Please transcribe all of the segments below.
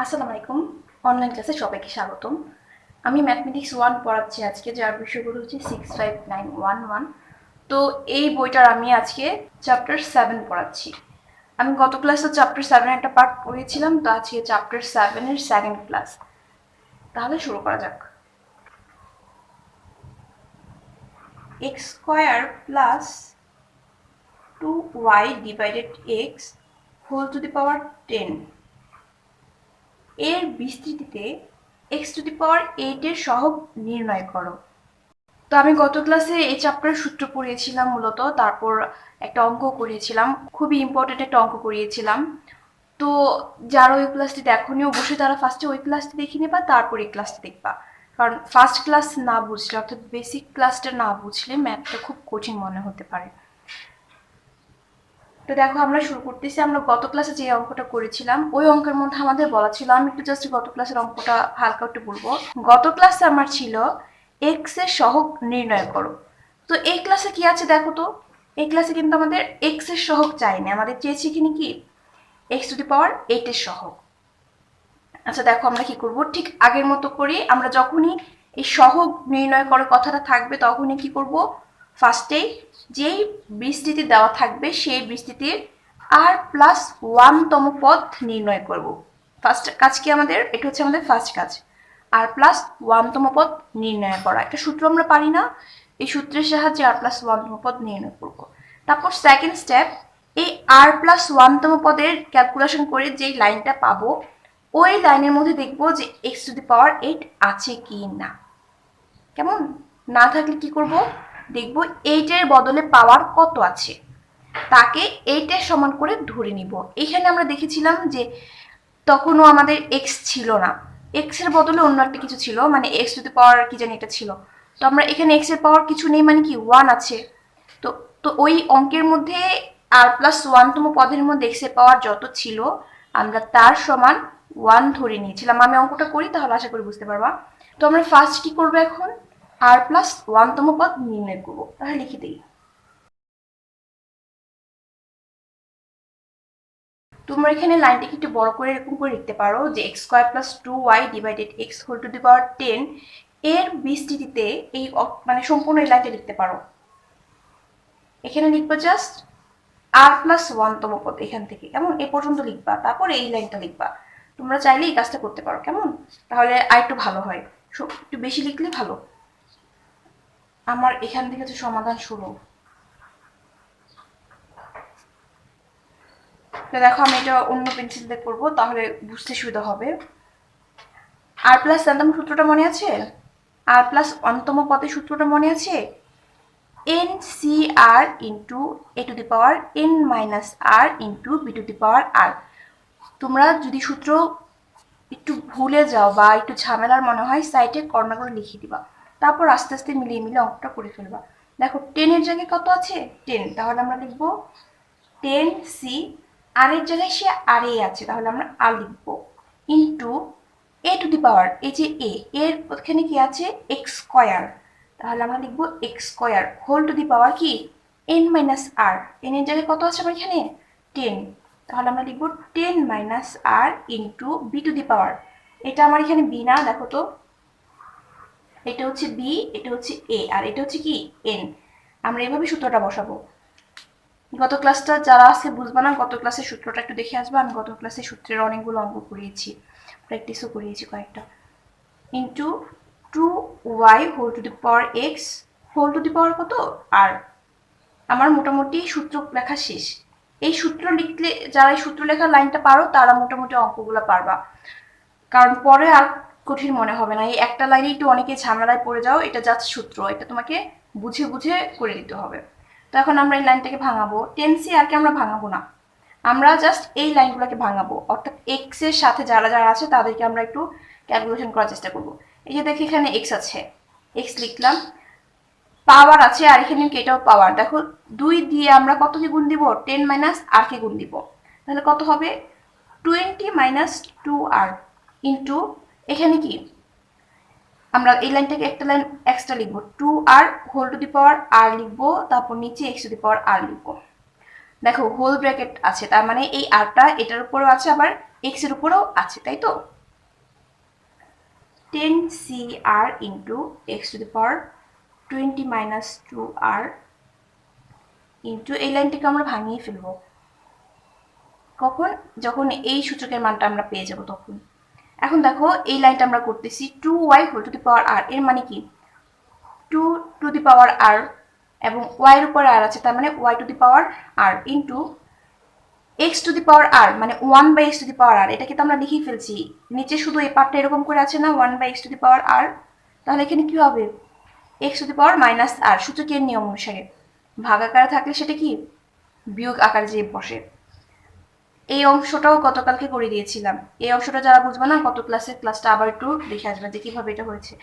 আসসালামু আলাইকুম। অনলাইন ক্লাসে সবাইকে স্বাগতম। আমি ম্যাথমেটিক্স 1 পড়াচ্ছি আজকে, যার বিষয়গুলো হচ্ছে 65911। তো এই বইটার আমি আজকে চ্যাপ্টার 7 পড়াচ্ছি। আমি গত ক্লাসে চ্যাপ্টার 7 এর একটা পার্ট পড়িয়েছিলাম, তো আজকে চ্যাপ্টার 7 এর সেকেন্ড ক্লাস। তাহলে শুরু করা যাক। X square plus 2y divided x whole to the power 10 এর বিস্তৃতিতে x⁸ এর সহগ নির্ণয় করো। তো আমি গত ক্লাসে এই চ্যাপ্টারের সূত্র পড়িয়েছিলাম মূলত, তারপর একটা অঙ্ক করিয়েছিলাম, খুবই ইম্পর্টেন্ট একটা অঙ্ক করিয়েছিলাম। তো যারা ওই ক্লাসটি দেখোনি অবশ্যই তারা ফার্স্টে ওই ক্লাসটি দেখে নেবা, তারপর এই ক্লাসটি দেখবা। কারণ ফার্স্ট ক্লাস না বুঝলে, অর্থাৎ বেসিক ক্লাসটা না বুঝলে ম্যাথটা খুব কঠিন মনে হতে পারে। তো দেখো, আমরা শুরু করতেছি। আমরা গত ক্লাসে যে অঙ্কটা করেছিলাম ওই অঙ্কের মধ্যে আমাদের বলা ছিল, আমি একটু জাস্ট গত ক্লাসের অঙ্কটা হালকা একটু বলবো। গত ক্লাসে আমার ছিল এক্স এর সহগ নির্ণয় করো। তো এই ক্লাসে কি আছে দেখো তো। এই ক্লাসে কিন্তু আমাদের এক্স এর সহগ চাইনি, আমাদের চেয়েছি এখানে কি x⁸ এর সহগ। আচ্ছা দেখো, আমরা কি করব, ঠিক আগের মতো করে আমরা যখনই এই সহগ নির্ণয় করার কথাটা থাকবে তখনই কি করব, ফার্স্টেই যেই বিস্তৃতি দেওয়া থাকবে সেই বিস্তৃতির r+1তম পদ নির্ণয় করব। ফার্স্ট কাজ কি আমাদের, এটা হচ্ছে আমাদের ফার্স্ট কাজ, r+1তম পদ নির্ণয় করা। একটা সূত্র আমরা পারি না, এই সূত্রের সাহায্যে r+1তম পদ নির্ণয় করব। তারপর সেকেন্ড স্টেপ, এই r+1তম পদের ক্যালকুলেশন করে যেই লাইনটা পাবো ওই লাইনের মধ্যে দেখবো যে x⁸ আছে কি না। কেমন? না থাকলে কি করব, দেখবো 8 এর বদলে পাওয়ার কত আছে, তাকে 8 এর সমান করে ধরে নিব। এখানে আমরা দেখেছিলাম যে তখনও আমাদের x ছিল না, x এর বদলে অন্য একটা কিছু ছিল, মানে x⁸ কি জানি এটা ছিল। তো আমরা এখানে x এর পাওয়ার কিছু নেই, মানে কি 1 আছে। তো তো ওই অঙ্কের মধ্যে r+1তম পদের মধ্যে x এর পাওয়ার যত ছিল আমরা তার সমান 1 ধরে নিয়েছিলাম। আমি অঙ্কটা করি, তাহলে আশা করি বুঝতে পারবা। তো আমরা ফার্স্ট কি করবো, এখন r+1তম পদ নির্ণয় করবো। তাহলে লিখে দিই। তোমরা এখানে লাইনটাকে একটু বড় করে এরকম করে লিখতে পারো যে x² + 2y divided x whole to the power 10 এর বিস্তৃতিতে, এই মানে সম্পূর্ণ এই লাইনটা লিখতে পারো। এখানে লিখবা জাস্ট r+1তম পদ, এখান থেকে কেমন এ পর্যন্ত লিখবা, তারপর এই লাইনটা লিখবা। তোমরা চাইলে এই কাজটা করতে পারো, কেমন? তাহলে আর একটু ভালো হয়, একটু বেশি লিখলে ভালো। আমার এখান থেকে হচ্ছে সমাধান শুরু। দেখো, আমি এটা অন্য পেন্সিল দিয়ে করবো, তাহলে বুঝতে সুবিধা হবে। r+1তম সূত্রটা মনে আছে? r+1তম পদের সূত্রটা মনে আছে? NCr into a⁻n−r into b⁻r। তোমরা যদি সূত্র একটু ভুলে যাও বা একটু ঝামেলার মনে হয়, সাইডে কর্নারগুলো লিখে দিবা, তারপর আস্তে আস্তে মিলিয়ে মিলিয়ে অঙ্কটা করে ফেলবা। দেখো 10 এর জায়গায় কত আছে? 10, তাহলে আমরা লিখবো 10c। আর এর জায়গায় সে আর এ আছে, তাহলে আমরা আর লিখবো ইন্টু a⁻, এই যে এর ওখানে কি আছে, x², তাহলে আমরা লিখবো x² হোল টু দি পাওয়ার কি n−r। n এর জায়গায় কত আছে আমার এখানে? 10, তাহলে আমরা লিখবো 10−r ইন্টু b⁻। এটা আমার এখানে b না, দেখো তো, এটা হচ্ছে b, এটা হচ্ছে a, আর এটা হচ্ছে কি n। আমরা এভাবে সূত্রটা বসাবো। গত ক্লাসটা যারা আছে বুঝবা না, গত ক্লাসের সূত্রটা একটু দেখে আসবা। আমি গত ক্লাসে সূত্রের অনেকগুলো অঙ্ক করিয়েছি, প্র্যাকটিসও করিয়েছি কয়েকটা। Into 2y whole to the power x whole to the power কত আর। আমার মোটামুটি সূত্র লেখা শেষ। এই সূত্র লিখলে, যারা এই সূত্র লেখার লাইনটা পারো তারা মোটামুটি অঙ্কগুলো পারবা, কারণ পরে আর কঠিন মনে হবে না। এই একটা লাইনে একটু অনেকে ঝামেলায় পড়ে যাও, এটা জাস্ট সূত্র, এটা তোমাকে বুঝে বুঝে করে দিতে হবে। তো এখন আমরা এই লাইনটাকে ভাঙাবো। 10c আরকে আমরা ভাঙাবো না, আমরা জাস্ট এই লাইনগুলোকে ভাঙাবো, অর্থাৎ x এর সাথে যারা যারা আছে তাদেরকে আমরা একটু ক্যালকুলেশন করার চেষ্টা করব। এই যে দেখি এখানে x আছে, x লিখলাম, পাওয়ার আছে আর এখানে কি এটাও পাওয়ার। দেখো 2 দিয়ে আমরা কত কে গুণ দিব, 10 - r কে গুণ দিব, তাহলে কত হবে 20 - 2r ইন্টু এখানে কি আমরা এই লাইনটাকে একটা লাইন এক্সট্রা লিখবো, 2r whole to the power r লিখবো, তারপর নিচে x to the power r লিখবো। দেখো হোল ব্র্যাকেট আছে, তার মানে এই আরটা এটার উপরেও আছে, আবার এক্স এর উপরেও আছে, তাই তো? 10cr into x to the power 20 minus 2r into এই লাইনটিকে আমরা ভাঙিয়ে ফেলবো কখন, যখন এই সূচকের মানটা আমরা পেয়ে যাব তখন। এখন দেখো এই লাইনটা আমরা করতেছি 2y whole to the power r, এর মানে কি 2 টু দি পাওয়ার r এবং y এর উপরে r আছে, তার মানে y to the power r into x to the power r মানে 1/x to the power r। এটাকে তো আমরা লিখেই ফেলছি, নিচে শুধু এই পার্টটা এরকম করে আছে না 1/x to the power r, তাহলে এখানে কি হবে x to the power minus r, সূচকের নিয়ম অনুসারে ভাগাকার থাকলে সেটা কি বিয়োগ আকারে যে বসে। এই অংশটাও গতকালকে করে দিয়েছিলাম, এই অংশটা যারা বুঝবে না গত ক্লাসটা আবার একটু দেখে আসবে যে কিভাবে এটা হয়েছে।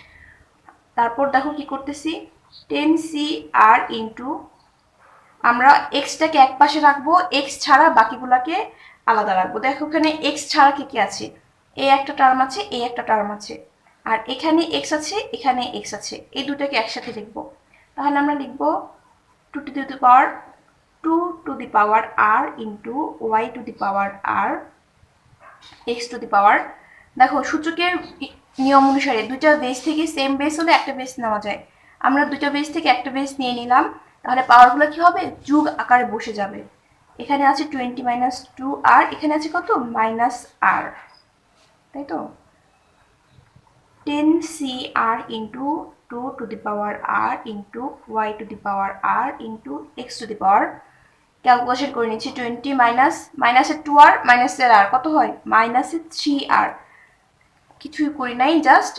তারপর দেখো কি করতেছি 10cr ইন্টু আমরা এক্সটাকে এক পাশে রাখবো, এক্স ছাড়া বাকিগুলাকে আলাদা রাখবো। দেখো এখানে এক্স ছাড়া কি কি আছে, এই একটা টার্ম আছে, এই একটা টার্ম আছে, আর এখানে এক্স আছে, এখানে এক্স আছে, এই দুটাকে একসাথে লিখবো। তাহলে আমরা লিখবো 2 to the power 2 to the power r into y to the power r x to the power. দেখো সূচকের নিয়ম অনুসারে দুইটা বেস থেকে সেম বেস হলে একটা বেস নেওয়া যায়, আমরা দুইটা বেস থেকে একটা বেস নিয়ে নিলাম, তাহলে পাওয়ারগুলো কি হবে যোগ আকারে বসে যাবে। এখানে আছে 20 মাইনাস 2r, এখানে আছে কত মাইনাস r, তাই তো 10cr into 2 to the power r into y to the power r into x to the power. Calculation করে নিচ্ছি 20 মাইনাসের 2r মাইনাসের r কত হয় মাইনাসের 3r, কিছুই করি নাই, জাস্ট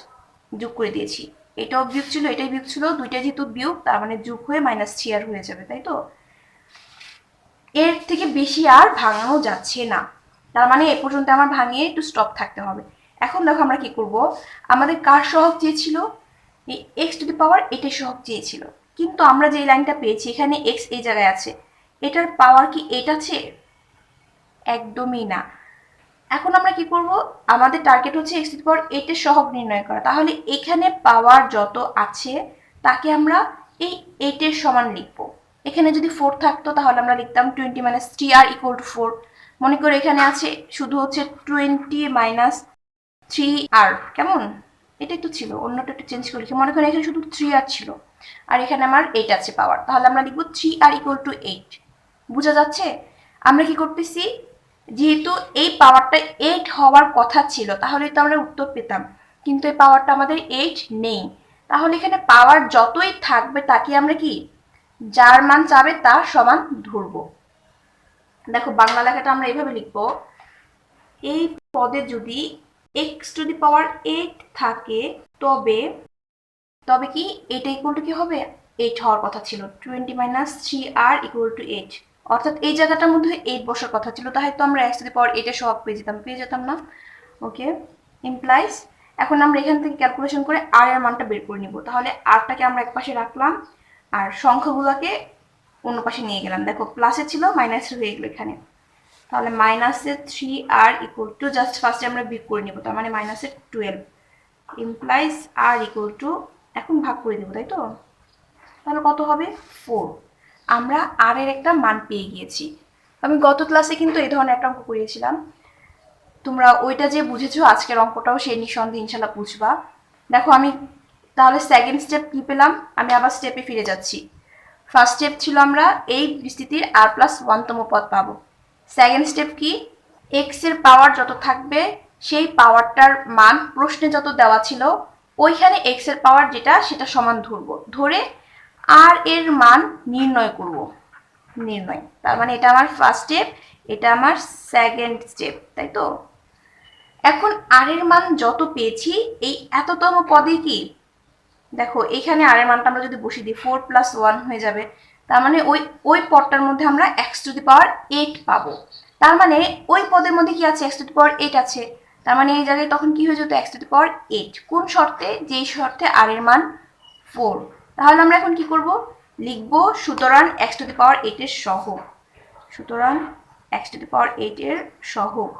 যোগ করে দিয়েছি। এটাও বিয়োগ ছিল, এটাই বিয়োগ ছিল, দুইটা যেহেতু বিয়োগ তার মানে যোগ হয়ে মাইনাস 3r হয়ে যাবে, তাই তো? এর থেকে বেশি আর ভাঙানো যাচ্ছে না, তার মানে এ পর্যন্ত আমার ভাঙিয়ে একটু স্টপ থাকতে হবে। এখন দেখো আমরা কি করব, আমাদের কার সহগ চেয়েছিল এই এক্স টু দি পাওয়ার এটার সহগ চেয়েছিল, কিন্তু আমরা যে লাইনটা পেয়েছি এখানে এক্স এই জায়গায় আছে, এটার পাওয়ার কি এটা আছে একদমই না। এখন আমরা কি করব, আমাদের টার্গেট হচ্ছে এক্স টু দি পাওয়ার 8 এর সহগ নির্ণয় করা, তাহলে এখানে পাওয়ার যত আছে তাকে আমরা এই 8 এর সমান লিখব। এখানে যদি 4 থাকতো তাহলে আমরা লিখতাম 20 মাইনাস 3r ইকুয়াল টু 4। মনে করে এখানে আছে শুধু হচ্ছে 20 মাইনাস 3r, কেমন এটাই তো ছিল, অন্যটা একটু চেঞ্জ করে লিখি, মনে করেন এখানে শুধু 3r ছিল আর এখানে আমার 8 আছে পাওয়ার, তাহলে আমরা লিখব 3r ইকুয়াল টু 8। বোঝা যাচ্ছে আমরা কি করতেছি, যেহেতু এই পাওয়ারটা 8 হওয়ার কথা ছিল তাহলে তো আমরা উত্তর পেতাম, কিন্তু এই পাওয়ারটা আমাদের 8 নেই, তাহলে এখানে পাওয়ার যতই থাকবে তাকে আমরা কি যার মান চাবে তার সমান ধরব। দেখো বাংলা লেখাটা আমরা এইভাবে লিখবো, এই পদে যদি x টু দি পাওয়ার 8 থাকে তবে কি এটা ইকুয়াল টু কি হবে 8 হওয়ার কথা ছিল, 20 মাইনাস 3r ইকুয়াল টু 8, অর্থাৎ এই জায়গাটার মধ্যে 8 বসার কথা ছিল, তাই তো আমরা x টু দি পাওয়ার 8 এর সহগ পেয়ে যেতাম না। ওকে, ইমপ্লাইজ এখন আমরা এখান থেকে ক্যালকুলেশন করে r এর মানটা বের করে নিব, তাহলে rটাকে আমরা একপাশে রাখলাম আর সংখ্যাগুলোকে অন্য পাশে নিয়ে গেলাম। দেখো প্লাসে ছিল মাইনাসে হয়ে গেল এখানে, তাহলে মাইনাসের 3r ইকুয়াল টু জাস্ট ফার্স্টে আমরা বিয়োগ করে নিব, তার মানে মাইনাসের 12 ইমপ্লাইজ r ইকুয়াল টু, এখন ভাগ করে দেব, তাই তো? তাহলে কত হবে 4। আমরা r এর একটা মান পেয়ে গিয়েছি। আমি গত ক্লাসে কিন্তু এই ধরনের একটা অঙ্ক করিয়েছিলাম, তোমরা ওইটা যে বুঝেছো আজকের অঙ্কটাও সেই নিঃসন্দেহে ইনশাল্লাহ বুঝবা। দেখো আমি তাহলে সেকেন্ড স্টেপ কি পেলাম, আমি আবার স্টেপে ফিরে যাচ্ছি। ফার্স্ট স্টেপ ছিল আমরা এই বিস্তৃতির r+1তম পদ পাবো। সেকেন্ড স্টেপ কি, এক্স এর পাওয়ার যত থাকবে সেই পাওয়ারটার মান প্রশ্নে যত দেওয়া ছিল ওইখানে এক্স এর পাওয়ার যেটা সেটা সমান ধরবো, ধরে আর এর মান নির্ণয় করব। তার মানে এটা আমার ফার্স্ট স্টেপ, এটা আমার সেকেন্ড স্টেপ, তাই তো? এখন আর এর মান যত পেয়েছি এই এততম পদে কি, দেখো এখানে আর এর মানটা আমরা যদি বসিয়ে দিই 4 + 1 হয়ে যাবে, তার মানে ওই পদটার মধ্যে আমরা x টু দি পাওয়ার 8 পাবো, তার মানে ওই পদের মধ্যে কি আছে x টু দি পাওয়ার 8 আছে, তার মানে এই জায়গায় তখন কি হয়ে যেত x টু দি পাওয়ার 8, কোন শর্তে, যেই শর্তে আর এর মান 4। তাহলে আমরা এখন কি করব, লিখব সুতরাং x টু দি পাওয়ার 8 এর সহগ, সুতরাং x টু দি পাওয়ার 8 এর সহগ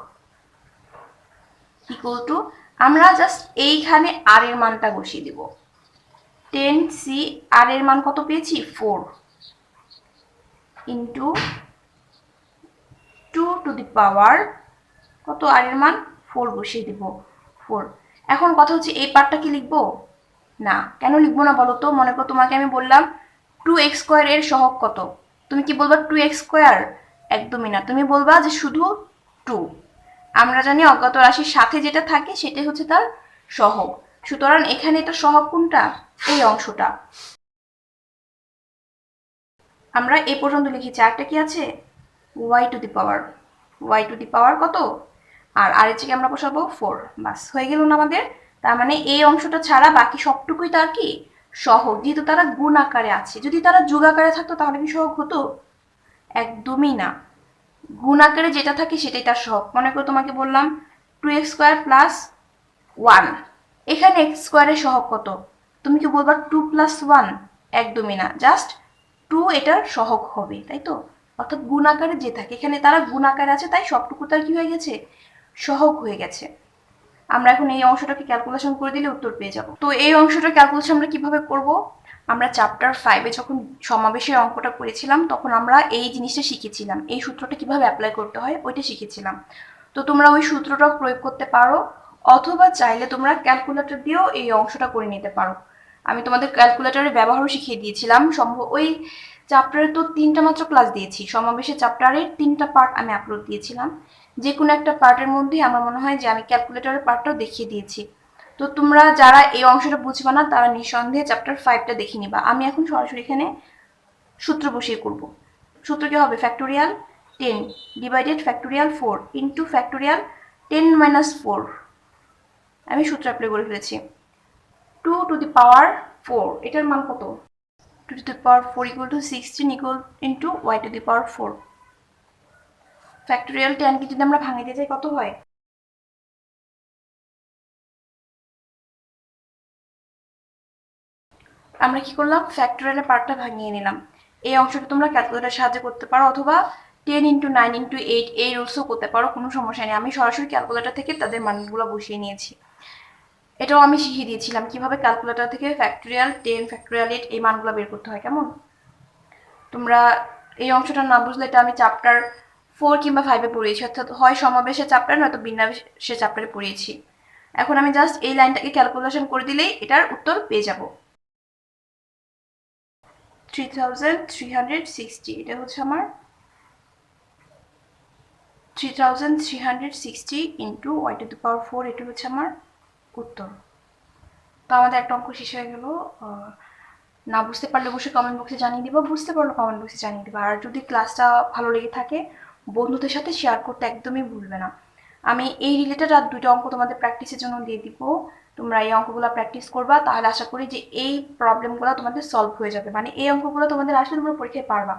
ইকুয়াল টু, আমরা জাস্ট এইখানে আর এর মানটা বসিয়ে দিব, 10c আর এর মান কত পেয়েছি 4 ইন্টু 2 টু দি পাওয়ার কত, আর এর মান 4 বসিয়ে দিব, 4। এখন কথা হচ্ছে এই পার্টটা কি লিখবো? না। কেন লিখবো না বলো তো? মনে করো তোমাকে আমি বললাম 2x² এর সহগ কত, তুমি কি বলবা 2x²? একদমই না, তুমি বলবা যে শুধু 2। আমরা জানি অজ্ঞাত রাশির সাথে যেটা থাকে সেটাই হচ্ছে তার সহগ। সুতরাং এখানে এটা সহগ কোনটা? এই অংশটা। আমরা এই পর্যন্ত লিখেছি। আরেকটা কি আছে? y² কত? আর এর থেকে আমরা বসাবো 4। বাস হয়ে গেল না আমাদের? তার মানে এই অংশটা ছাড়া বাকি সবটুকুই তার কি সহগ, যেহেতু তারা গুণ আকারে আছে। যদি তারা যোগ আকারে থাকতো তাহলে কি সহগ হতো? একদমই না। গুণ আকারে যেটা থাকে সেটাই তার সহগ। মনে করো তোমাকে বললাম 2x² + 1, এখানে x² এর সহগ কত? তুমি কি বলবা 2 + 1? একদমই না, জাস্ট 2 এটার সহগ হবে, তাই তো? অর্থাৎ গুণ আকারে যে থাকে, এখানে তারা গুণ আকারে আছে, তাই সবটুকু তার কি হয়ে গেছে? সহগ হয়ে গেছে। আমরা এখন এই অংশটাকে ক্যালকুলেশন করে দিলে উত্তর পেয়ে যাব। তো এই অংশটার ক্যালকুলেশন আমরা কিভাবে করব? আমরা চ্যাপ্টার 5-এ যখন সমাবেশের অঙ্কটা করেছিলাম তখন আমরা এই জিনিসটা শিখেছিলাম, এই সূত্রটা কিভাবে অ্যাপ্লাই করতে হয় ওইটা শিখেছিলাম। তো তোমরা ওই সূত্রটা প্রয়োগ করতে পারো, অথবা চাইলে তোমরা ক্যালকুলেটর দিয়েও এই অংশটা করে নিতে পারো। আমি তোমাদের ক্যালকুলেটরের ব্যবহারও শিখিয়ে দিয়েছিলাম। ওই চ্যাপ্টারে তো 3টা মাত্র ক্লাস দিয়েছি, সমাবেশের চ্যাপ্টারের 3টা পার্ট আমি আপলোড দিয়েছিলাম। যে কোনো একটা পার্টের মধ্যে আমার মনে হয় যে আমি ক্যালকুলেটরের পার্টটাও দেখিয়ে দিয়েছি। তো তোমরা যারা এই অংশটা বুঝবা না তারা নিঃসন্দেহে চ্যাপ্টার 5টা দেখে নিবা। আমি এখন সরাসরি এখানে সূত্র বসিয়ে করব। সূত্র কি হবে? Factorial 10 divided factorial 4 into factorial 10 - 4। আমি সূত্র অ্যাপ্লাই করে ফেলেছি। 2⁴ এটার মান কত? 2⁴ = 16 ইন্টু y⁴। ফ্যাক্টোরিয়াল 10 কে যদি আমরা ভাঙিয়ে দিতে চাই কত হয়? আমরা কি করলাম? ফ্যাক্টোরিয়ালের পার্টটা ভাঙিয়ে নিলাম। এই অংশটা তোমরা ক্যালকুলেটরের সাহায্যে করতে পারো, অথবা 10 × 9 × 8 এই রুলসও করতে পারো, কোনো সমস্যা নেই। আমি সরাসরি ক্যালকুলেটর থেকে তাদের মানগুলো বসিয়ে নিয়েছি। এটাও আমি শিখিয়ে দিয়েছিলাম কিভাবে ক্যালকুলেটর থেকে ফ্যাক্টোরিয়াল 10 ফ্যাক্টোরিয়াল 8 এই মানগুলো বের করতে হয়। কেমন? তোমরা এই অংশটা না বুঝলে এটা আমি চ্যাপ্টার 4 কিংবা 5-এ পড়িয়েছি, অর্থাৎ হয় সমাবেশের চ্যাপ্টার নয়তো বিন্যাসের চ্যাপ্টারে পড়িয়েছি। এখন আমি জাস্ট এই লাইনটাকে ক্যালকুলেশন করে দিলেই এটার উত্তর পেয়ে যাব। 3360, এটা হচ্ছে আমার 3360 ইন্টু y⁴, এটা হচ্ছে আমার উত্তর। তো আমাদের একটা অঙ্ক শেষ হয়ে গেল। না বুঝতে পারলে অবশ্যই কমেন্ট বক্সে জানিয়ে দিবা, বুঝতে পারলে কমেন্ট বক্সে জানিয়ে দিবা। আর যদি ক্লাসটা ভালো লেগে থাকে বন্ধুদের সাথে শেয়ার করতে একদমই ভুলবে না। আমি এই রিলেটেড আর 2টা অঙ্ক তোমাদের প্র্যাকটিসের জন্য দিয়ে দিব। তোমরা এই অঙ্কগুলো প্র্যাকটিস করবা, তাহলে আশা করি যে এই প্রবলেমগুলো তোমাদের সলভ হয়ে যাবে। মানে এই অঙ্কগুলো তোমাদের আসলে তোমরা পরীক্ষায় পারবা।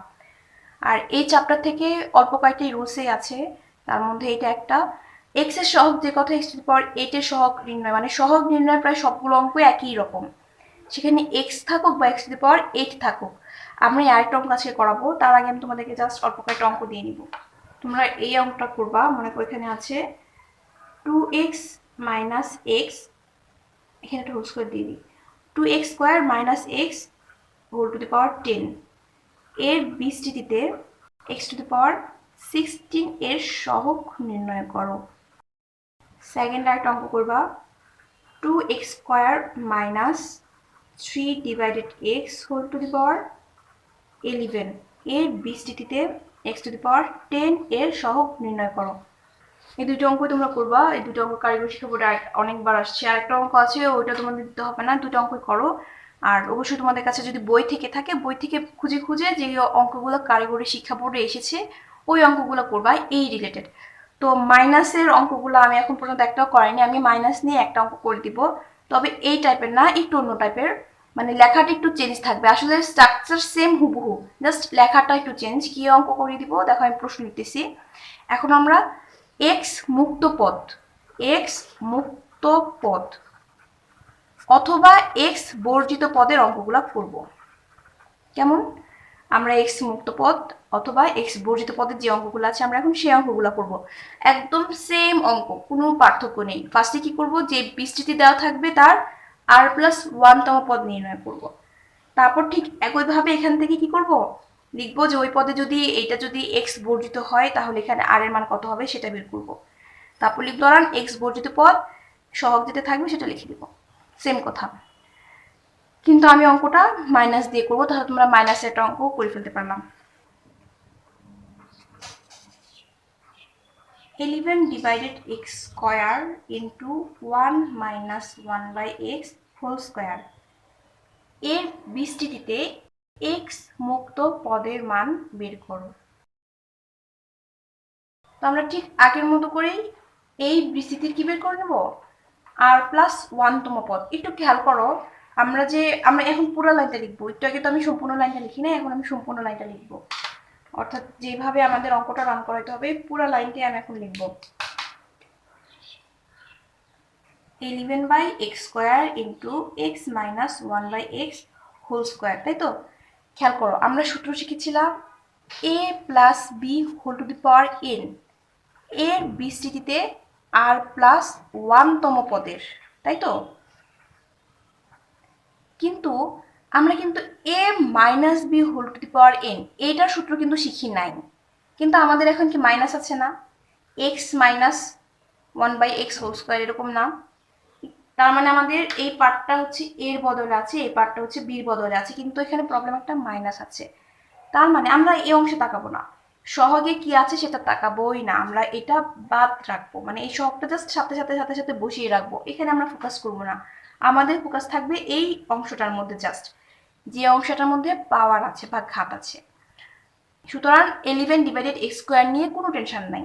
আর এই চ্যাপ্টার থেকে অল্প কয়েকটি রুলসই আছে, তার মধ্যে এটা একটা। এক্স এর সহগ যে কথা, x⁴ এর সহগ নির্ণয়, মানে সহগ নির্ণয় প্রায় সবগুলো অঙ্ক একই রকম, সেখানে এক্স থাকুক বা x⁴ থাকুক। আমরা আরেকটা অঙ্ক আজকে করাবো, তার আগে আমি তোমাদেরকে জাস্ট অল্প কয়েকটা অঙ্ক দিয়ে নিব। তোমরা এই অঙ্কটা করবা। মনে করো এখানে আছে 2x - x, এখানে একটা হোল স্কয়ার দিয়ে দিই, 2x² - x ⁴ 10 এর বিস্তৃতিতে x⁴ 16 এর সহগ নির্ণয় করো। সেকেন্ড একটা অঙ্ক করবা, 2x² - 3 / x ⁴ 11 এর বিস্তৃতিতে x⁴ 10 এর সহগ নির্ণয় করো। এই দুটো অঙ্ক তোমরা করবা। এই দুটো অঙ্ক কারিগরি শিক্ষা বোর্ডে অনেকবার আসছে। আরেকটা অঙ্ক আছে, ওইটা তোমাদের দিতে হবে না, দুটো অঙ্কই করো। আর অবশ্যই তোমাদের কাছে যদি বই থেকে থাকে, বই থেকে খুঁজে খুঁজে যে অঙ্কগুলো কারিগরি শিক্ষা বোর্ডে এসেছে ওই অঙ্কগুলো করবা এই রিলেটেড। তো মাইনাসের অঙ্কগুলো আমি এখন পর্যন্ত একটাও করাইনি, আমি মাইনাস নিয়ে একটা অঙ্ক করে দিব, তবে এই টাইপের না, একটু অন্য টাইপের। মানে লেখাটা একটু চেঞ্জ থাকবে, আসলে স্ট্রাকচার সেম হুবহু, জাস্ট লেখাটা একটু চেঞ্জ। কি অঙ্ক করে দিব দেখো, আমি প্রশ্ন লিখতেছি। এখন আমরা এক্স মুক্ত পদ অথবা এক্স বর্জিত পদের অঙ্কগুলা করব। কেমন? আমরা এক্স মুক্ত পদ অথবা এক্স বর্জিত পদের যে অঙ্কগুলো আছে আমরা এখন সেই অঙ্কগুলো করব। একদম সেম অঙ্ক, কোনো পার্থক্য নেই। ফার্স্টে কি করব, যে বিস্তৃতি দেওয়া থাকবে তার r+1তম পদ নির্ণয় করব। তারপর ঠিক একইভাবে এখান থেকে কি করব, লিখবো যে ওই পদে যদি এটা যদি এক্স বর্জিত হয় তাহলে এখানে আর এর মান কত হবে সেটা বের করব। তারপর লিখব ধরান এক্স বর্জিত পদ সহগ যেটা থাকবে সেটা লিখে দিব, সেম কথা। কিন্তু আমি অঙ্কটা মাইনাস দিয়ে করবো, তাহলে তোমরা মাইনাসের একটা অঙ্ক করে ফেলতে পারলাম। 11 divided x square into 1 minus 1 by x whole square এর বিস্তৃতিতে x মুক্ত পদের মান বের করো। তো আমরা ঠিক আগের মতো করেই এই বিস্তৃতির কি বের করে নেব, আর প্লাস 1তম পদ। একটু খেয়াল করো, আমরা এখন পুরো লাইনটা লিখবো, একটু আগে তো আমি সম্পূর্ণ লাইনটা লিখি না, এখন আমি সম্পূর্ণ লাইনটা লিখবো, অর্থাৎ যেভাবে আমাদের অঙ্কটা রান করাইতে হবে পুরো লাইনটাই আমি এখন লিখবো। 11 by x square into x minus 1 by x whole square, তাই তো? খেয়াল করো, আমরা সূত্র শিখেছিলাম a plus b whole to the power n এর বিস্তৃতিতে r plus 1তম পদের, তাই তো? কিন্তু আমরা কিন্তু a minus b whole to the power n এইটার সূত্র কিন্তু শিখি নাই, কিন্তু আমাদের এখন কি মাইনাস আছে না, x minus 1 by x whole square এরকম না? তার মানে আমাদের এই পার্টটা হচ্ছে এর বদলে আছে, এই পার্টটা হচ্ছে বির বদলে আছে, কিন্তু এখানে প্রবলেম একটা মাইনাস আছে। তার মানে আমরা এই অংশে তাকাবো না, সহগে কি আছে সেটা তাকাবোই না, আমরা এটা বাদ রাখবো, মানে এই সহগটা জাস্ট সাথে সাথে সাথে সাথে বসিয়ে রাখবো, এখানে আমরা ফোকাস করবো না। আমাদের ফোকাস থাকবে এই অংশটার মধ্যে, জাস্ট যে অংশটার মধ্যে পাওয়ার আছে বা ঘাত আছে। সুতরাং 11 ডিভাইডেড এক্স স্কোয়ার নিয়ে কোনো টেনশন নাই,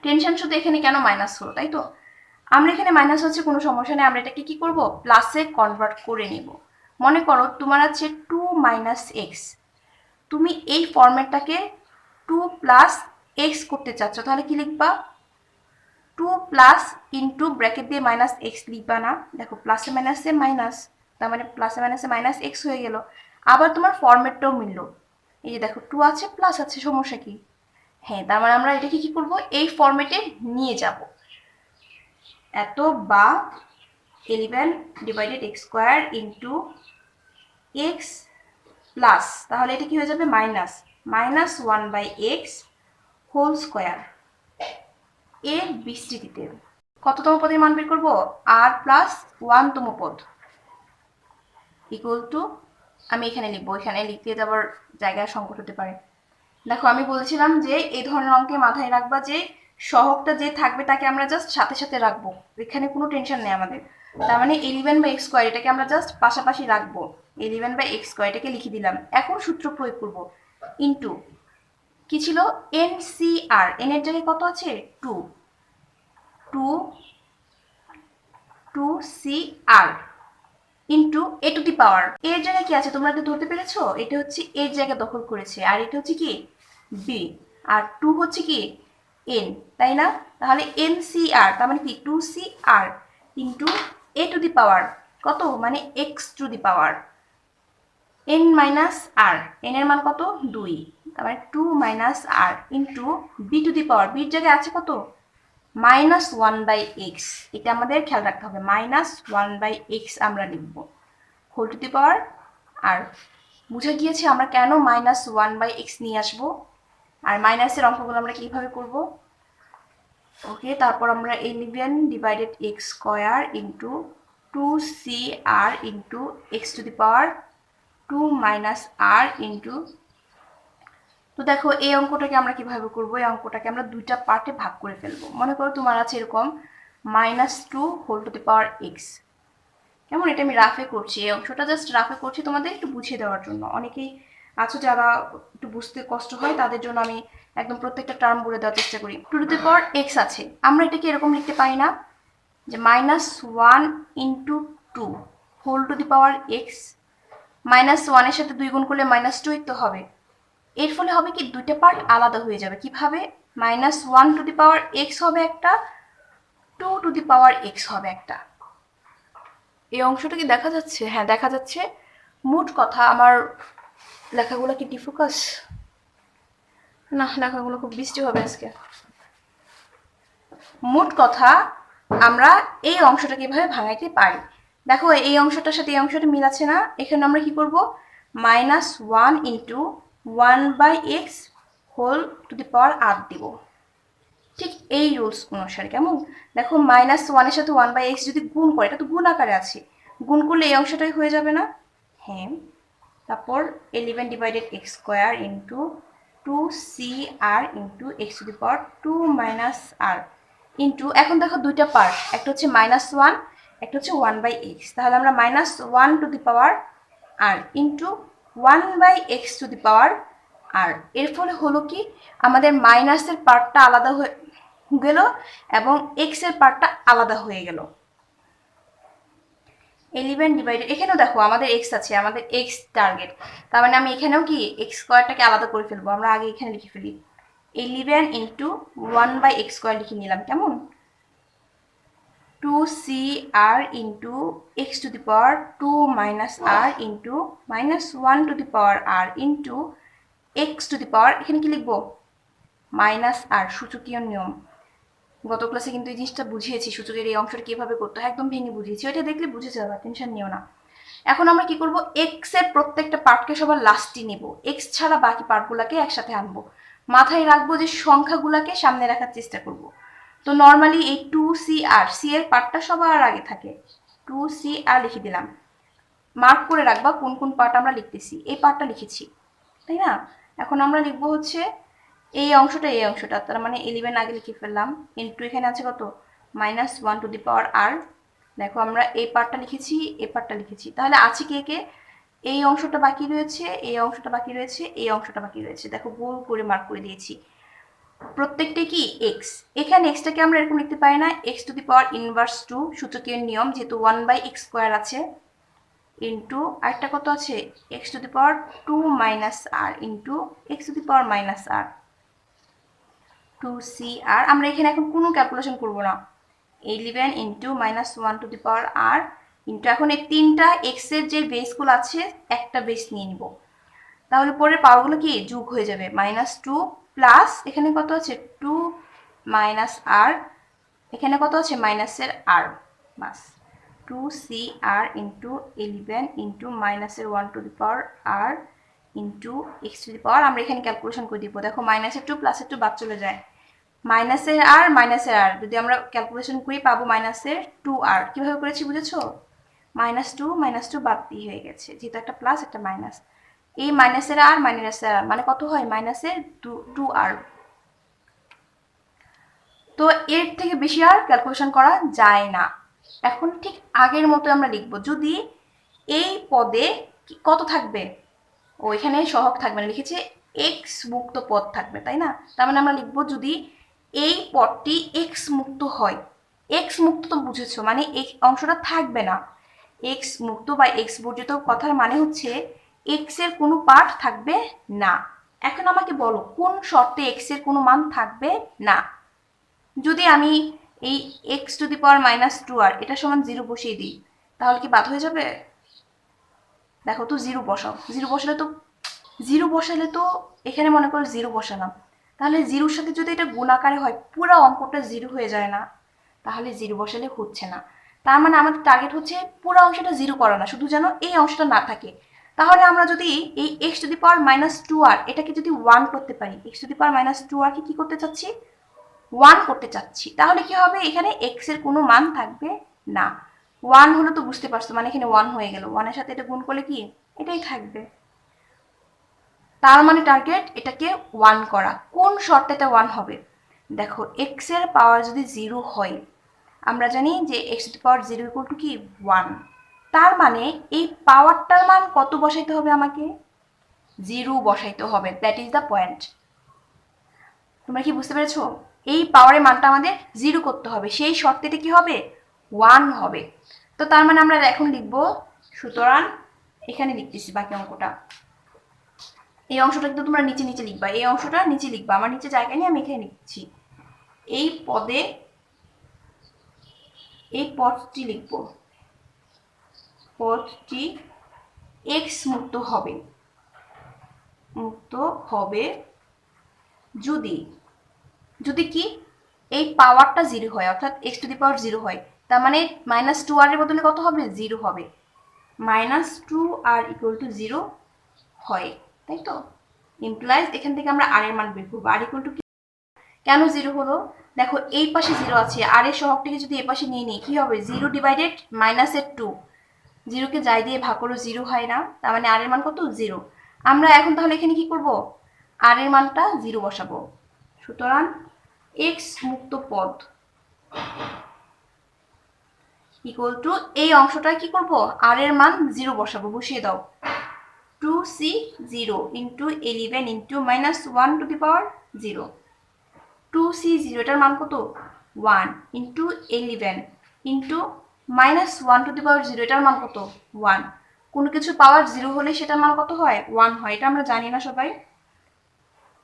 টেনশন শুধু এখানে কেন মাইনাস হলো, তাই তো? আমরা এখানে মাইনাস হচ্ছে কোনো সমস্যা নেই, আমরা এটাকে কি করব, প্লাসে কনভার্ট করে নেব। মনে করো তোমার আছে 2 মাইনাস এক্স, তুমি এই ফরম্যাটটাকে 2 প্লাস এক্স করতে চাচ্ছ, তাহলে কি লিখবা, 2 প্লাস ইন্টু ব্র্যাকেট দিয়ে মাইনাস এক্স লিখবা না, দেখো প্লাসে মাইনাসে মাইনাস, তার মানে প্লাসে মাইনাসে মাইনাস এক্স হয়ে গেল। আবার তোমার ফরম্যাটটাও মিলল, এই যে দেখো 2 আছে প্লাস আছে, সমস্যা কি? হ্যাঁ, তার মানে আমরা এটাকে কি করব, এই ফরম্যাটে নিয়ে যাব। এত বা 11 divided x square into X plus, তাহলে এটা কি হয়ে যাবে, minus minus 1 by x whole square এর বিস্তৃতিতে কততম পদের মান বের করবো, আর প্লাস 1তম পদ ইকুয়াল টু, আমি এখানে লিখবো, এখানে লিখতে যাবার জায়গায় সংকট হতে পারে। দেখো আমি বলেছিলাম যে এই ধরনের অঙ্কে মাথায় রাখবা যে সহগটা যে থাকবে তাকে আমরা জাস্ট সাথে সাথে রাখবো, এখানে কোনো টেনশন নেই আমাদের। তার মানে 11 বাই এক্স স্কোয়ার এটাকে আমরা জাস্ট পাশাপাশি রাখবো, 11 বাই এক্স স্কোয়ার এটাকে লিখে দিলাম। এখন সূত্র প্রয়োগ করব, ইন্টু কি ছিল, এন সি আর, এন এর জায়গায় কত আছে, 2 2 2 c r into a to the power, এর জায়গায় কি আছে তোমরা তো ধরতে পেরেছো, এটা হচ্ছে এর জায়গা দখল করেছে, আর এটা হচ্ছে কি বি, আর 2 হচ্ছে কি এন, তাই না? তাহলে এন সি আর, তার মানে কি 2 c r into a to the power কত, মানে x to the power n minus r, n এর মান কত 2, তার মানে 2 minus r into b to the power, বির জায়গায় আছে কত মাইনাস 1 বাই এক্স, এটা আমাদের খেয়াল রাখতে হবে, মাইনাস 1 বাই এক্স আমরা লিখব হোল টু দি পাওয়ার। আর বুঝে গিয়েছি আমরা কেন মাইনাস 1 বাই এক্স নিয়ে আসবো, আর মাইনাসের অঙ্কগুলো আমরা কিভাবে করব। ওকে, তারপর আমরা 11 divided x square into 2 c r into x to the power 2 minus r into, তো দেখো এই অঙ্কটাকে আমরা কিভাবে করবো, এই অঙ্কটাকে আমরা দুইটা পার্টে ভাগ করে ফেলবো। মনে করো তোমার আছে এরকম minus 2 whole to the power x, কেমন, এটা আমি রাফে করছি, এই অংশটা জাস্ট রাফে করছি তোমাদের একটু বুঝিয়ে দেওয়ার জন্য। অনেকেই আছো যারা একটু বুঝতে কষ্ট হয়, তাদের জন্য আমি একদম প্রত্যেকটা টার্ম বলে দেওয়ার চেষ্টা করি। 2 টু দি পাওয়ার এক্স আছে, আমরা এটাকে এরকম লিখতে পারি না যে minus 1 into 2 whole to the power x, minus 1 এর সাথে 2 গুণ করলে মাইনাস 2 তো হবে, এর ফলে হবে কি দুইটা পার্ট আলাদা হয়ে যাবে, কিভাবে, minus 1 to the power x হবে একটা, 2 টু দি পাওয়ার এক্স হবে একটা। এই অংশটা কি দেখা যাচ্ছে, হ্যাঁ দেখা যাচ্ছে। মোট কথা আমার লেখাগুলো কি ডিফোকাস, না লেখাগুলো খুব বৃষ্টি হবে আজকে। মোট কথা আমরা এই অংশটা কিভাবে ভাঙাইতে পারি, দেখো এই অংশটার সাথে এই অংশটা মিল আছে না, এখানে আমরা কি করব, minus 1 into 1 by x whole to the power r দিব, ঠিক এই রুলস অনুসারে, কেমন? দেখো -1 এর সাথে 1/x যদি গুণ করে, এটা তো গুণ আকারে আছে, গুণ করলে এই অংশটাই হয়ে যাবে না? হ্যাঁ। তারপর 11 divided x square into 2cr into x to the power 2 minus r into, এখন দেখো দুইটা পার্ট, একটা হচ্ছে -1, একটা হচ্ছে 1/x। তাহলে আমরা -1 to the power r into 1/x to the power r, এর ফলে হলো কি, আমাদের মাইনাসের পার্টটা আলাদা হয়ে গেল এবং এক্স এর পার্টটা আলাদা হয়ে গেল। 11 ডিভাইডেড, এখানেও দেখো আমাদের এক্স আছে, আমাদের এক্স টার্গেট, তার মানে আমি এখানেও কি এক্স স্কোয়ারটাকে আলাদা করে ফেলবো। আমরা আগে এখানে লিখে ফেলি 11 ইন্টু 1/x স্কোয়ার লিখে নিলাম, কেমন? 2cr into x to the power 2 minus r into -1 to the power r into x to the power, এখানে কি লিখবো? মাইনাস আর, সূচকীয় নিয়ম। গত ক্লাসে কিন্তু এই জিনিসটা বুঝিয়েছি, সূচকের এই অংশটা কিভাবে করতে হয়, একদম ভেঙে বুঝিয়েছি, ওইটা দেখলে বুঝে যাবে, টেনশন নিও না। এখন আমরা কি করব, এক্স এর প্রত্যেকটা পার্টকে সবার লাস্টে নিব, এক্স ছাড়া বাকি পার্টগুলোকে একসাথে আনবো, মাথায় রাখবো যে সংখ্যাগুলোকে সামনে রাখার চেষ্টা করব। তো নর্মালি এই 2cr, সি এর পার্টটা সবার আগে থাকে, 2cr লিখে দিলাম। মার্ক করে রাখবা কোন কোন পার্ট আমরা লিখতেছি, এই পার্টটা লিখেছি, তাই না? এখন আমরা লিখবো হচ্ছে এই অংশটা, এই অংশটা, তার মানে 11 আগে লিখে ফেললাম ইন্টু, এখানে আছে কত, -1 টু দি পাওয়ার আর। দেখো আমরা এই পার্টটা লিখেছি, এই পার্টটা লিখেছি, তাহলে আছে কে কে? এই অংশটা বাকি রয়েছে, এই অংশটা বাকি রয়েছে, এই অংশটা বাকি রয়েছে, দেখো গোল করে মার্ক করে দিয়েছি। প্রত্যেকটা কি এক্স, এখানে এক্সটাকে আমরা এরকম লিখতে পারি না, x to the power inverse 2, সূচকীয় নিয়ম, যেহেতু 1/x স্কোয়ার আছে, ইন্টু আরেকটা কত আছে, x to the power 2 minus r into x to the power minus r 2cr। আমরা এখানে এখন কোনো ক্যালকুলেশন করব না, 11 into -1 to the power r into, এখন এই তিনটা এক্স এর যে বেসগুলো আছে একটা বেস নিয়ে নিব, তাহলে পরের পাওয়ারগুলো কি যোগ হয়ে যাবে, -2 প্লাস এখানে কত আছে 2 মাইনাস আর, এখানে কত আছে মাইনাসের আর, বাস 2cr into 11 into -1 to the power r into x to the power. আমরা এখানে ক্যালকুলেশন করে দিব, দেখো -2 +2 বাদ চলে যায়, মাইনাসের আর যদি আমরা ক্যালকুলেশন করি পাবো -2r। কিভাবে করেছি বুঝেছো? -2 বাদ দিয়ে হয়ে গেছে, যেহেতু একটা প্লাস একটা মাইনাস, এই মাইনাসের আর মানে কত হয়, -2r। তো এর থেকে বেশি আর ক্যালকুলেশন করা যায় না। এখন ঠিক আগের মতো আমরা লিখবো, যদি এই পদে কত থাকবে, ও এখানে সহগ থাকবে না, লিখেছে এক্স মুক্ত পদ থাকবে, তাই না? তার মানে আমরা লিখবো যদি এই পদটি এক্স মুক্ত হয়, এক্স মুক্ত তো বুঝেছো, মানে এই অংশটা থাকবে না, এক্স মুক্ত বা এক্স বর্জিত কথার মানে হচ্ছে এক্স এর কোনো পার্ট থাকবে না। এখন আমাকে বলো কোন শর্তে এক্স এর কোনো মান থাকবে না? যদি আমি এই x to the power -2r এটা সমান 0 বসিয়ে দিই, তাহলে কি বাদ হয়ে যাবে? দেখো তো 0 বসাও, 0 বসালে তো এখানে মনে করো 0 বসালাম, তাহলে 0-র সাথে যদি এটা গুণ আকারে হয় পুরো অঙ্কটা 0 হয়ে যায় না? তাহলে 0 বসালে হচ্ছে না, তার মানে আমাদের টার্গেট হচ্ছে পুরো অংশটা 0 করা না, শুধু যেন এই অংশটা না থাকে। তাহলে আমরা যদি এই x to the power -2r এটাকে যদি 1 করতে পারি, x to the power -2r কে কি করতে চাচ্ছি, 1 করতে চাচ্ছি, তাহলে কি হবে, এখানে এক্স এর কোনো মান থাকবে না। 1 হলো তো বুঝতে পারছো, মানে এখানে 1 হয়ে গেল, 1 এর সাথে এটা গুণ করলে কি এটাই থাকবে, তার মানে টার্গেট এটাকে 1 করা। কোন শর্তে এটা 1 হবে? দেখো এক্স এর পাওয়ার যদি 0 হয়, আমরা জানি যে x to power 0 equal to কি 1, তার মানে এই পাওয়ারটার মান কত বসাইতে হবে আমাকে, 0 বসাইতে হবে, দ্যাট ইজ দ্য পয়েন্ট। তোমরা কি বুঝতে পেরেছো? এই পাওয়ারের মানটা আমাদের 0 করতে হবে, সেই শর্তেটা কি হবে, 1 হবে। তো তার মানে আমরা এখন লিখবো, সুতরাং এখানে লিখতেছি বাকি অঙ্কটা, এই অংশটা কিন্তু তোমরা নিচে নিচে লিখবা, এই অংশটা নিচে লিখবা, আমার নিচে জায়গা নেই, আমি এখানে লিখছি। এই পদে এই পদটি লিখবো, পদটি এক্স মুক্ত হবে যদি যদি কি এই পাওয়ারটা 0 হয়, অর্থাৎ এক্স টু দি পাওয়ার 0 হয়, তার মানে -2r এর বদলে কত হবে, 0 হবে, -2r ইকুয়াল টু 0 হয়, তাই তো? ইমপ্লাইজ এখান থেকে আমরা আর এর মান বের করবো, আর ইকুয়াল টু কি, কেন 0 হলো? দেখো এই পাশে 0 আছে, আর এর সহগটিকে যদি এই পাশে নিয়ে নিই কি হবে? 0 ডিভাইডেড -2, 0 কে যাই দিয়ে ভাগ করো 0 হয় না, তার মানে আর এর মান কত? 0। আমরা এখন তাহলে এখানে কি করব? আর এর মানটা 0 বসাবো। সুতরাং x মুক্ত পদ ইকুয়াল টু এই অংশটায় কি করব? আর এর মান 0 বসাবো, বসিয়ে দাও। 2c 0 into 11 into -1 to the power 0। 2c 0 এটার মান কত? 1 ইন্টু 11 ইন্টু -1 টু দি পাওয়ার 0 এটার মান কত? 1। কোনো কিছু পাওয়ার 0 হলে সেটার মান কত হয়? 1 হয়। এটা আমরা জানি না সবাই?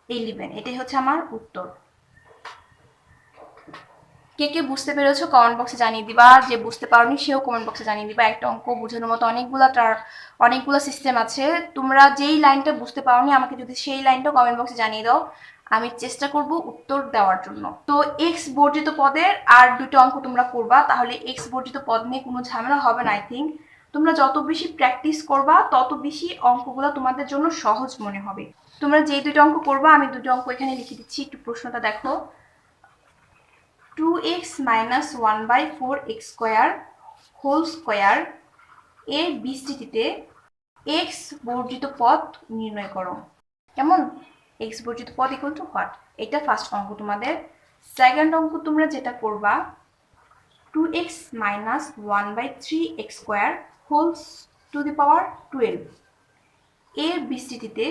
11, এটাই হচ্ছে আমার উত্তর। কে কে বুঝতে পেরেছো কমেন্ট বক্সে জানিয়ে দিবা, যে বুঝতে পারোনি সেও কমেন্ট বক্সে জানিয়ে দিবা। একটা অঙ্ক বোঝানোর মতো অনেকগুলো সিস্টেম আছে। তোমরা যেই লাইনটা বুঝতে পারোনি আমাকে যদি সেই লাইনটা কমেন্ট বক্সে জানিয়ে দাও, আমি চেষ্টা করব উত্তর দেওয়ার জন্য। তো এক্স বর্জিত পদের আর দুটো অঙ্ক তোমরা করবা, তাহলে এক্স বর্জিত পদ নিয়ে কোনো ঝামেলা হবে না। আই থিঙ্ক তোমরা যত বেশি প্র্যাকটিস করবা তত বেশি অঙ্কগুলো তোমাদের জন্য সহজ মনে হবে। তোমরা যেই দুটো অঙ্ক করবা আমি দুটো অঙ্ক এখানে লিখে দিচ্ছি, একটু প্রশ্নটা দেখো। 2x minus 1/4x square whole square এর বিস্তৃতিতে x বর্জিত পদ নির্ণয় করো। কেমন? x বর্জিত পদ ইকুয়াল টু হোয়াট? এটা ফার্স্ট অঙ্ক তোমাদের। সেকেন্ড অঙ্ক তোমরা যেটা করবা, 2x minus 1/3x square whole to the power 12 এর বিস্তৃতিতে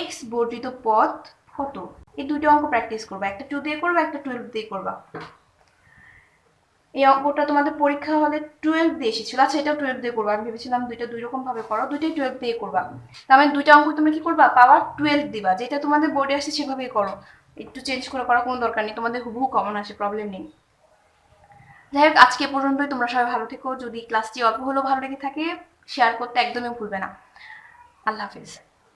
x বর্জিত পদ কত? এই দুটো অঙ্ক প্র্যাকটিস করবা, একটা 2 দিয়ে করবা, একটা 12 দিয়ে করবা। এই অঙ্কটা তোমাদের পরীক্ষা হলে 12 দিয়ে এসেছিল। আচ্ছা, এটাও 12 দিয়ে করবা। আমি ভেবেছিলাম দুইটা দুই রকম ভাবে করো, দুইটাই 12 দিয়ে করবা। তার মানে দুইটা অঙ্ক তোমরা কি করবা? পাওয়ার 12 দিবা, যেটা তোমাদের বোর্ডে আসছে সেভাবেই করো, একটু চেঞ্জ করে করার কোনো দরকার নেই, তোমাদের হুবহু কমন আসে, প্রবলেম নেই। যাই হোক, আজকে পর্যন্তই। তোমরা সবাই ভালো থেকো। যদি ক্লাসটি অল্প হলেও ভালো লেগে থাকে শেয়ার করতে একদমই ভুলবে না। আল্লাহ হাফিজ।